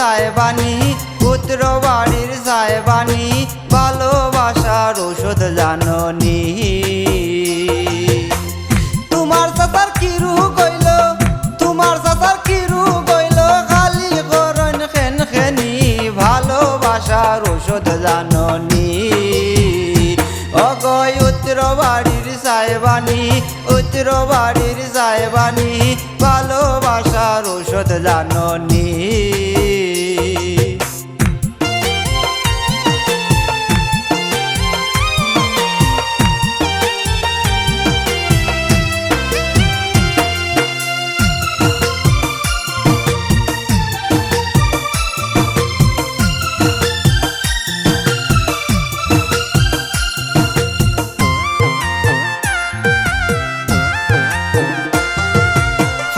সাহেবানি পুত্র বাড়ির সাহেবানি ভালোবাসার ঔষধ জাননি তোমার চাচার কি রূপ হইল তোমার চাচার কি রূপ হইল খালি করন খেন খেনি ভালোবাসার ঔষধ জাননি অগয় উত্তর বাড়ির সাহেবানি উত্তর বাড়ির সাহেবানি ভালোবাসার ঔষধ জাননি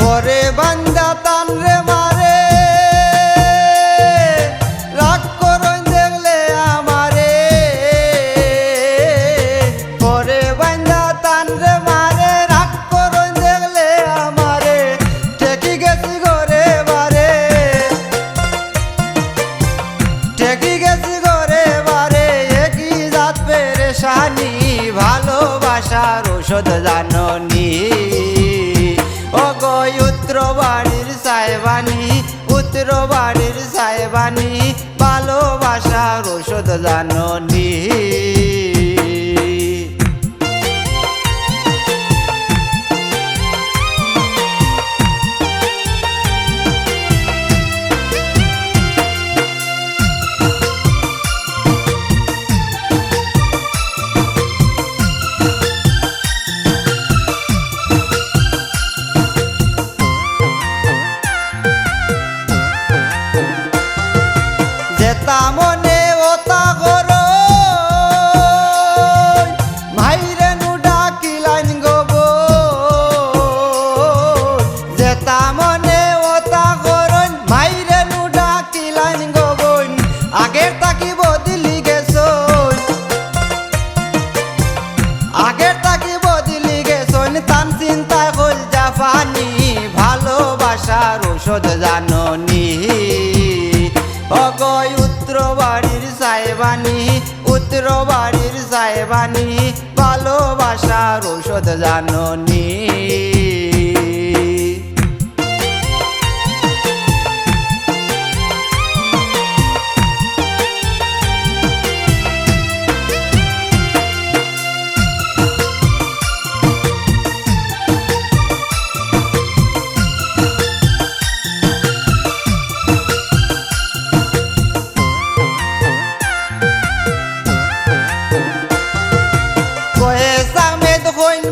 পরে বান্দা তান রে মারে রাগ করন দেখলে আমারে পরে বান্দা তান রে মারে রাগ করন দেখলে আমারে টেকি গেছি ঘরে বারে টেকি গেছি ঘরে বারে একই জাত পেরেশানি ভালোবাসার ঔষধ জাননি অগয় উত্তর বাড়ির সাহেবানি উত্তর বাড়ির সাহেবানি ভালোবাসার ঔষধ জাননি যেতা মনে ওতা করো মাইরে নু ডাকিলাইন গব যেতা মনে ওতা করো মাইরে নু ডাকিলাইন গব আগের তাকি বদলি গেছো আগের তাকি বদলি গেছো তান চিন্তা হল জাফানি ভালোবাসার ঔষধ জাননি অগয় উত্তর বাড়ির সাহেবানি উত্তর বাড়ির সাহেবানি ভালোবাসার ঔষধ জাননি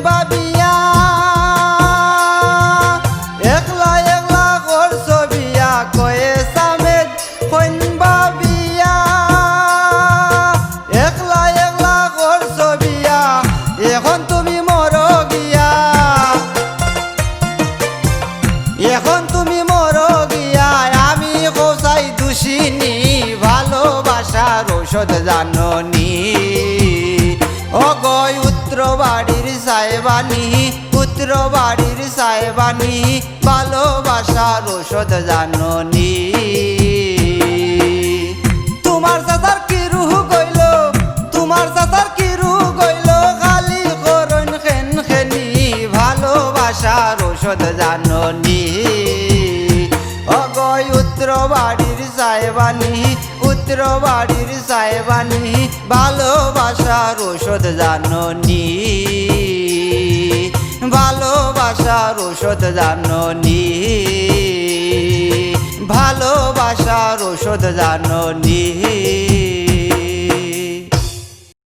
বাবিয়া একলা একলা করছো বিয়া কয়ে সামেদ কইন বাবিয়া একলা একলা করছো বিয়া এখন তুমি মরো গিয়া এখন তুমি মরো গিয়া আমি কোসাই দুষিনি ভালোবাসার ঔষধ জাননি অগয় উত্তর বাড়ির সাহেবানি উত্তর বাড়ির সাহেবানি ভালোবাসার ঔষধ জাননি তোমার চাচার কি রূপ হইল তোমার চাচার কি রূপ হইল খালি করন খেন খেনি ভালোবাসার ঔষধ জাননি অগয় উত্তর বাড়ির সাহেবানি উত্তর বাড়ির সাহেবানি ভালোবাসার ঔষধ জাননি ভালোবাসার ঔষধ জাননি ভালোবাসার ঔষধ জাননি